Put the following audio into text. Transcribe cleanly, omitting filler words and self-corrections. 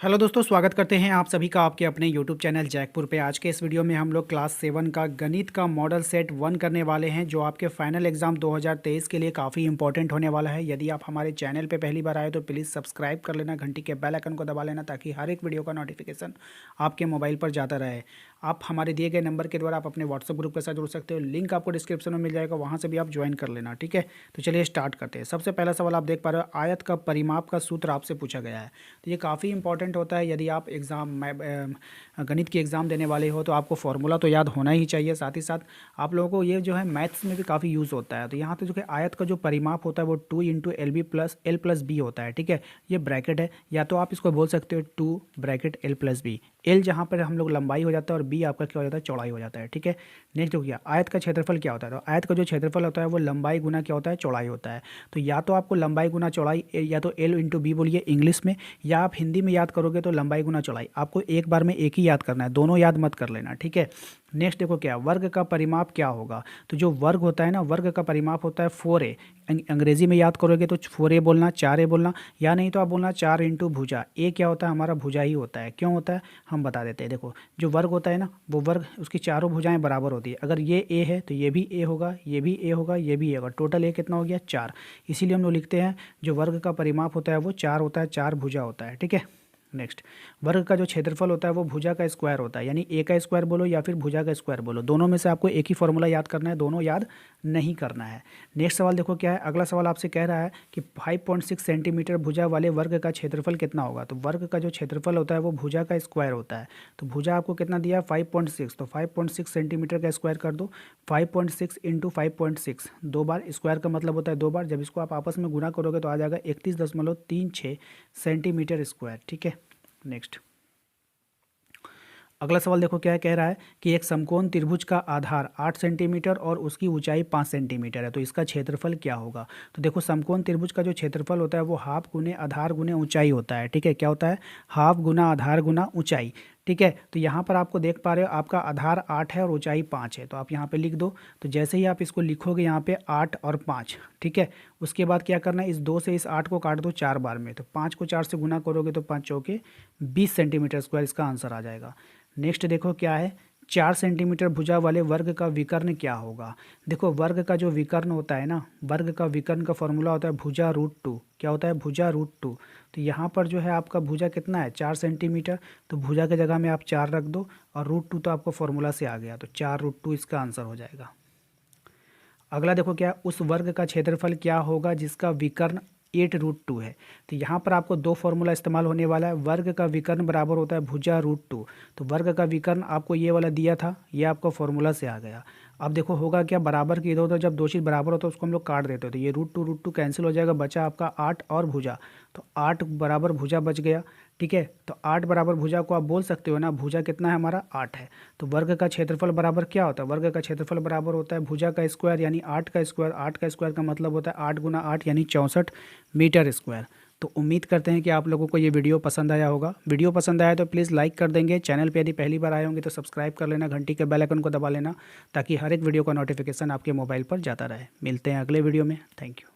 Hello दोस्तों, स्वागत करते हैं आप सभी का आपके अपने यूट्यूब चैनल जैकपुर पे। आज के इस वीडियो में हम लोग क्लास 7 का गणित का मॉडल सेट 1 करने वाले हैं, जो आपके फाइनल एग्जाम 2023 के लिए काफ़ी इंपॉर्टेंट होने वाला है। यदि आप हमारे चैनल पे पहली बार आए तो प्लीज़ सब्सक्राइब कर लेना, घंटी के बेल आइकन को दबा लेना, ताकि हर एक वीडियो का नोटिफिकेशन आपके मोबाइल पर जाता रहे। आप हमारे दिए गए नंबर के द्वारा आप अपने व्हाट्सएप ग्रुप के साथ जुड़ सकते हो, लिंक आपको डिस्क्रिप्शन में मिल जाएगा, वहाँ से भी आप ज्वाइन कर लेना। ठीक है, तो चलिए स्टार्ट करते हैं। सबसे पहला सवाल आप देख पा रहे हो, आयत का परिमाप का सूत्र आपसे पूछा गया है। तो ये काफ़ी इंपॉर्टेंट होता है। यदि आप गणित की एग्ज़ाम देने वाले हो तो आपको फॉर्मूला तो याद होना ही चाहिए। साथ ही साथ आप लोगों को ये जो है मैथ्स में भी काफ़ी यूज़ होता है। तो यहाँ पे जो है आयत का जो परिमाप होता है वो 2 इंटू L+B होता है। ठीक है, ये ब्रैकेट है, या तो आप इसको बोल सकते हो 2 ब्रैकेट L+B। एल जहाँ पर हम लोग लंबाई हो जाता है और बी आपका क्या हो जाता है, चौड़ाई हो जाता है। ठीक है, नेक्स्ट हो गया आयत का क्षेत्रफल क्या होता है। तो आयत का जो क्षेत्रफल होता है वो लंबाई गुना क्या होता है, चौड़ाई होता है। तो या तो आपको लंबाई गुना चौड़ाई, या तो L इंटू बी बोलिए इंग्लिश में, या आप हिंदी में याद करोगे तो लंबाई गुना चौड़ाई। आपको एक बार में एक ही याद करना है, दोनों याद मत कर लेना। ठीक है, नेक्स्ट देखो क्या, वर्ग का परिमाप क्या होगा। तो जो वर्ग होता है ना, वर्ग का परिमाप होता है 4a। अंग्रेजी में याद करोगे तो 4a बोलना, 4a बोलना, या नहीं तो आप बोलना 4 इंटू भुजा। ए क्या होता है, हमारा भुजा ही होता है। क्यों होता है हम बता देते हैं। देखो जो वर्ग होता है ना, वो वर्ग उसकी चारों भुजाएं बराबर होती है। अगर ये ए है तो ये भी ए होगा, ये भी ए होगा, ये भी ए होगा। टोटल ए कितना हो गया, 4। इसीलिए हम लोग लिखते हैं जो वर्ग का परिमाप होता है वो 4 होता है, 4 भुजा होता है। ठीक है, नेक्स्ट वर्ग का जो क्षेत्रफल होता है वो भुजा का स्क्वायर होता है, यानी ए का स्क्वायर बोलो या फिर भुजा का स्क्वायर बोलो, दोनों में से आपको एक ही फॉर्मूला याद करना है, दोनों याद नहीं करना है। नेक्स्ट सवाल देखो क्या है, अगला सवाल आपसे कह रहा है कि 5.6 सेंटीमीटर भुजा वाले वर्ग का क्षेत्रफल कितना होगा। तो वर्ग का जो क्षेत्रफल होता है वो भुजा का स्क्वायर होता है। तो भुजा आपको कितना दिया, 5.6, तो 5.6 सेंटीमीटर का स्क्वायर कर दो। 5.6 इंटू 5.6, 2 बार स्क्वायर का मतलब होता है 2 बार। जब इसको आप आपस में गुना करोगे तो आ जाएगा 31.36 सेंटीमीटर स्क्वायर। ठीक है, नेक्स्ट अगला सवाल देखो क्या कह रहा है कि एक समकोण त्रिभुज का आधार 8 सेंटीमीटर और उसकी ऊंचाई 5 सेंटीमीटर है, तो इसका क्षेत्रफल क्या होगा। तो देखो समकोण त्रिभुज का जो क्षेत्रफल होता है वो हाफ गुने आधार गुने ऊंचाई होता है। ठीक है, क्या होता है, हाफ गुना आधार गुना ऊंचाई। ठीक है, तो यहाँ पर आपको देख पा रहे हो आपका आधार 8 है और ऊंचाई 5 है, तो आप यहाँ पे लिख दो। तो जैसे ही आप इसको लिखोगे यहाँ पे 8 और 5, ठीक है, उसके बाद क्या करना है, इस 2 से इस 8 को काट दो 4 बार में। तो 5 को 4 से गुना करोगे तो 5 चौके 20 सेंटीमीटर स्क्वायर इसका आंसर आ जाएगा। नेक्स्ट देखो क्या है, 4 सेंटीमीटर भुजा वाले वर्ग का विकर्ण क्या होगा। देखो वर्ग का जो विकर्ण होता है ना, वर्ग का विकर्ण का फॉर्मूला होता है भुजा √2। क्या होता है, भुजा √2। तो यहाँ पर जो है आपका भुजा कितना है, 4 सेंटीमीटर, तो भुजा के जगह में आप 4 रख दो और √2 तो आपको फॉर्मूला से आ गया, तो 4√2 इसका आंसर हो जाएगा। अगला देखो क्या, उस वर्ग का क्षेत्रफल क्या होगा जिसका विकर्ण 8√2 है। तो यहाँ पर आपको दो फॉर्मूला इस्तेमाल होने वाला है। वर्ग का विकर्ण बराबर होता है भुजा √2। तो वर्ग का विकर्ण आपको ये वाला दिया था, ये आपको फॉर्मूला से आ गया। अब देखो होगा क्या, बराबर की इधर उधर जब दो चीज़ बराबर होता है उसको हम लोग काट देते हैं, तो ये √2 कैंसिल हो जाएगा, बचा आपका 8 और भुजा। तो 8 बराबर भुजा बच गया। ठीक है, तो 8 बराबर भुजा को आप बोल सकते हो ना, भुजा कितना है हमारा, 8 है। तो वर्ग का क्षेत्रफल बराबर क्या होता है, वर्ग का क्षेत्रफल बराबर होता है भुजा का स्क्वायर यानी 8 का स्क्वायर। 8 का स्क्वायर का मतलब होता है 8 गुना 8 यानी 64 मीटर स्क्वायर। तो उम्मीद करते हैं कि आप लोगों को ये वीडियो पसंद आया होगा। वीडियो पसंद आया तो प्लीज़ लाइक कर देंगे। चैनल पे यदि पहली बार आए होंगे तो सब्सक्राइब कर लेना, घंटी के बेल आइकन को दबा लेना, ताकि हर एक वीडियो का नोटिफिकेशन आपके मोबाइल पर जाता रहे। मिलते हैं अगले वीडियो में। Thank you.